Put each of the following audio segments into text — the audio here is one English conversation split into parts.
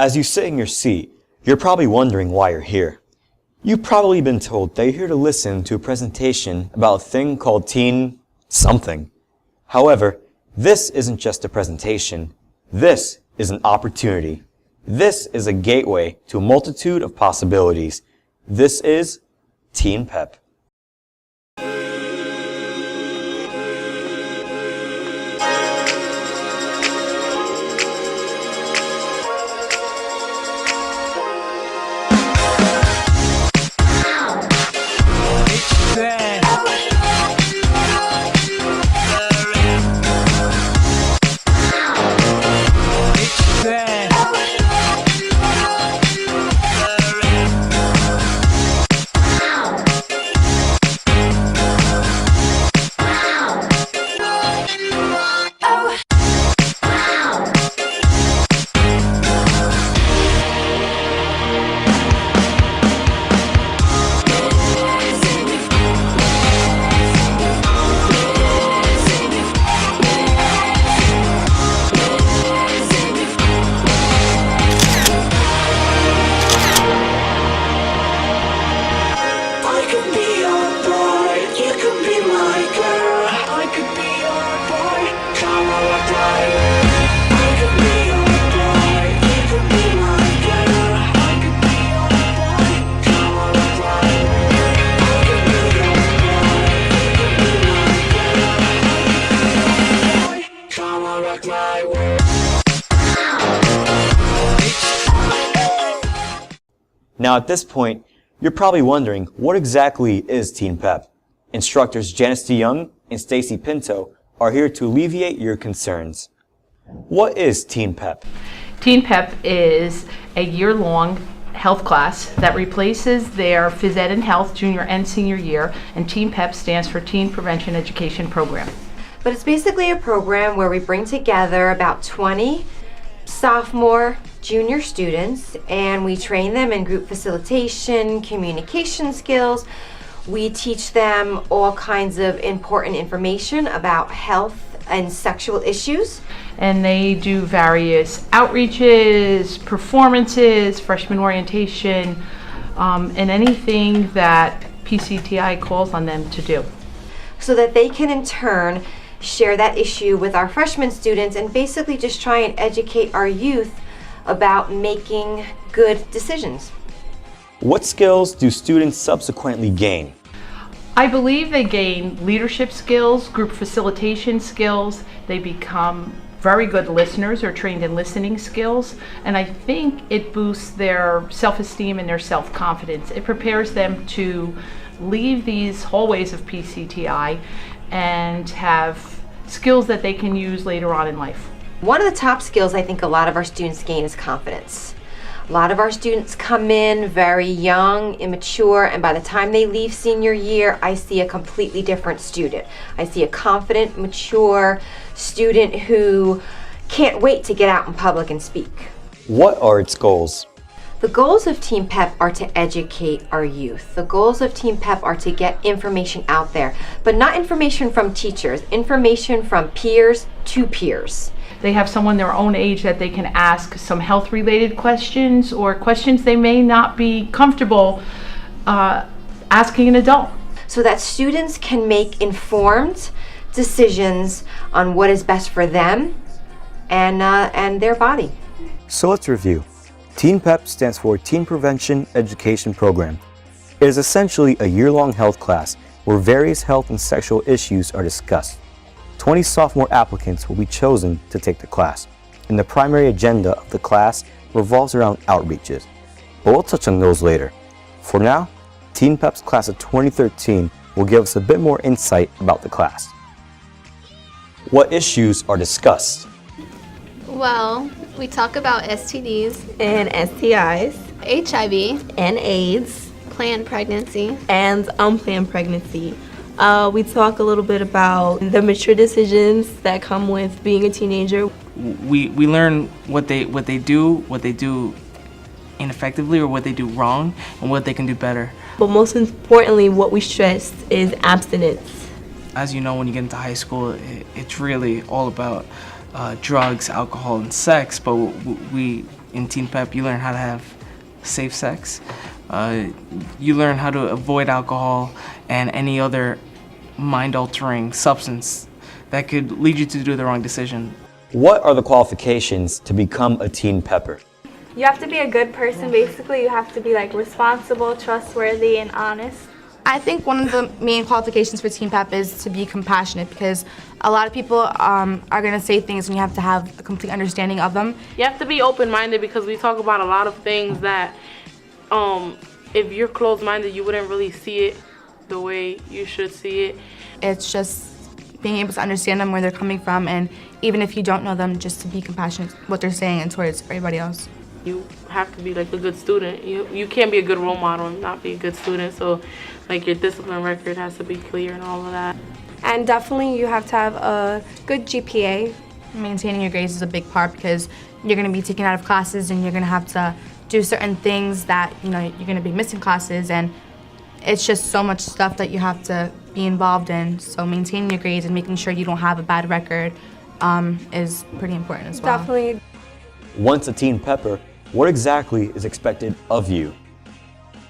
As you sit in your seat, you're probably wondering why you're here. You've probably been told that you're here to listen to a presentation about a thing called teen something. However, this isn't just a presentation. This is an opportunity. This is a gateway to a multitude of possibilities. This is TeenPEP. Now at this point, you're probably wondering, what exactly is TeenPEP? Instructors Janice DeYoung and Stacy Pinto are here to alleviate your concerns. What is TeenPEP? TeenPEP is a year-long health class that replaces their phys ed and health junior and senior year, and TeenPEP stands for Teen Prevention Education Program. But it's basically a program where we bring together about 20 sophomore, junior students, and we train them in group facilitation, communication skills. We teach them all kinds of important information about health and sexual issues. And they do various outreaches, performances, freshman orientation, and anything that PCTI calls on them to do. So that they can in turn share that issue with our freshman students and basically just try and educate our youth about making good decisions. What skills do students subsequently gain? I believe they gain leadership skills, group facilitation skills. They become very good listeners or trained in listening skills. And I think it boosts their self-esteem and their self-confidence. It prepares them to leave these hallways of PCTI and have skills that they can use later on in life. One of the top skills I think a lot of our students gain is confidence. A lot of our students come in very young, immature, and by the time they leave senior year, I see a completely different student. I see a confident, mature student who can't wait to get out in public and speak. What are its goals? The goals of TeenPEP are to educate our youth. The goals of TeenPEP are to get information out there, but not information from teachers, information from peers to peers. They have someone their own age that they can ask some health-related questions or questions they may not be comfortable asking an adult. So that students can make informed decisions on what is best for them and their body. So let's review. TeenPEP stands for Teen Prevention Education Program. It is essentially a year-long health class where various health and sexual issues are discussed. 20 sophomore applicants will be chosen to take the class, and the primary agenda of the class revolves around outreaches, but we'll touch on those later. For now, TeenPEP's class of 2013 will give us a bit more insight about the class. What issues are discussed? Well, we talk about STDs and STIs, HIV and AIDS, planned pregnancy, and unplanned pregnancy. We talk a little bit about the mature decisions that come with being a teenager. We learn what they do ineffectively or what they do wrong and what they can do better. But most importantly, what we stress is abstinence. As you know, when you get into high school, it's really all about drugs, alcohol, and sex, but we in TeenPEP, you learn how to have safe sex. You learn how to avoid alcohol and any other mind-altering substance that could lead you to do the wrong decision. What are the qualifications to become a Teen Pepper? You have to be a good person, basically. You have to be like responsible, trustworthy, and honest. I think one of the main qualifications for TeenPEP is to be compassionate, because a lot of people are going to say things and you have to have a complete understanding of them. You have to be open-minded, because we talk about a lot of things that if you're closed-minded, you wouldn't really see it the way you should see it. It's just being able to understand them, where they're coming from, and even if you don't know them, just to be compassionate what they're saying and towards everybody else. You have to be like a good student. You can't be a good role model and not be a good student. So like your discipline record has to be clear and all of that. And definitely you have to have a good GPA. Maintaining your grades is a big part, because you're going to be taken out of classes and you're going to have to do certain things that, you're going to be missing classes, and it's just so much stuff that you have to be involved in. So maintaining your grades and making sure you don't have a bad record is pretty important as well. Definitely. Once a Teen Pepper, what exactly is expected of you?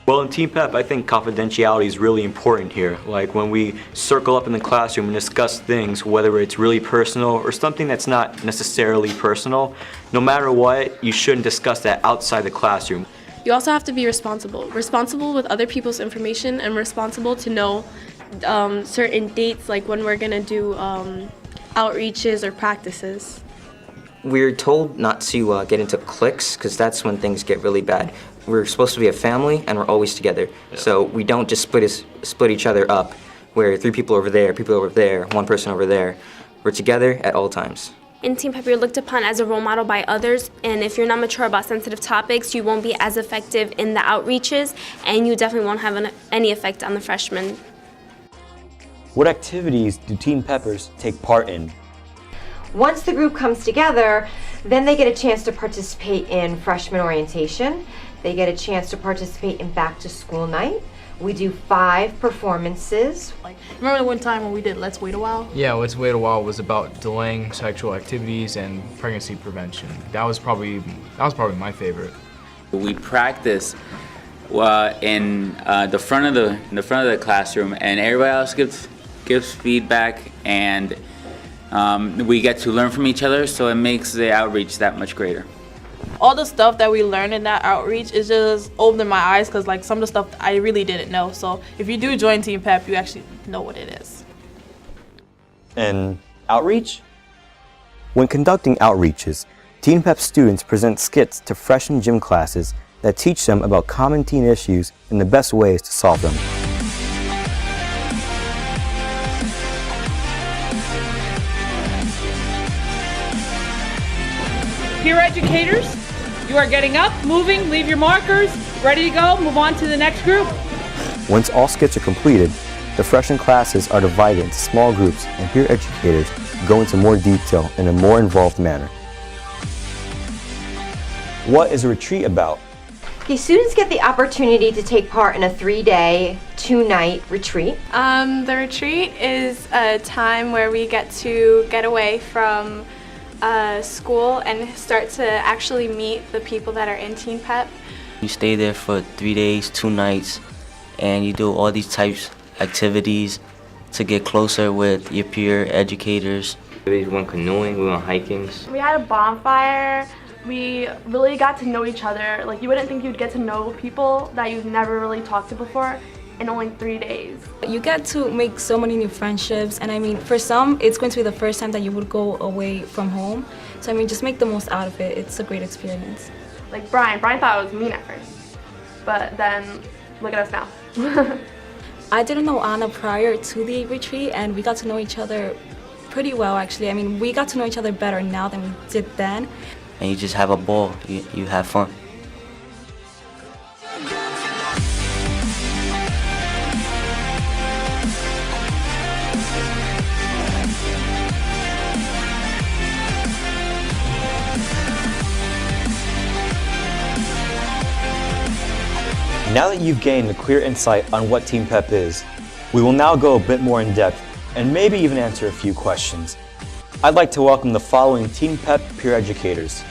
Well, in TeenPEP, I think confidentiality is really important here. Like when we circle up in the classroom and discuss things, whether it's really personal or something that's not necessarily personal, no matter what, you shouldn't discuss that outside the classroom. You also have to be responsible with other people's information, and responsible to know certain dates, like when we're gonna do outreaches or practices. We're told not to get into cliques, because that's when things get really bad. We're supposed to be a family, and we're always together. Yeah. So we don't just split each other up, where 3 people over there, 1 person over there. We're together at all times. In TeenPEP, you're looked upon as a role model by others, and if you're not mature about sensitive topics, you won't be as effective in the outreaches, and you definitely won't have any effect on the freshmen. What activities do Teen Peppers take part in? Once the group comes together, then they get a chance to participate in freshman orientation. They get a chance to participate in back to school night. We do 5 performances. Remember the one time when we did Let's Wait a While? Yeah, Let's Wait a While was about delaying sexual activities and pregnancy prevention. That was probably my favorite. We practice in the front of the classroom, and everybody else gives feedback, and we get to learn from each other, so it makes the outreach that much greater. All the stuff that we learned in that outreach is just opened my eyes, because like some of the stuff I really didn't know. So if you do join TeenPEP, you actually know what it is. And outreach? When conducting outreaches, TeenPEP students present skits to freshman gym classes that teach them about common teen issues and the best ways to solve them. Peer educators, you are getting up, moving, leave your markers, ready to go, move on to the next group. Once all skits are completed, the freshman classes are divided into small groups, and peer educators go into more detail in a more involved manner. What is a retreat about? Okay, students get the opportunity to take part in a 3-day, 2-night retreat. The retreat is a time where we get to get away from school and start to actually meet the people that are in TeenPEP. You stay there for 3 days, 2 nights, and you do all these types of activities to get closer with your peer educators. We went canoeing, we went hiking. We had a bonfire. We really got to know each other. Like, you wouldn't think you'd get to know people that you've never really talked to before in only 3 days. You get to make so many new friendships, and I mean, for some, it's going to be the first time that you would go away from home. So I mean, just make the most out of it. It's a great experience. Like Brian thought it was mean at first, but then look at us now. I didn't know Anna prior to the retreat, and we got to know each other pretty well, actually. I mean, we got to know each other better now than we did then. And you just have a ball, you have fun. Now that you've gained a clear insight on what TeenPEP is, we will now go a bit more in depth and maybe even answer a few questions. I'd like to welcome the following TeenPEP peer educators.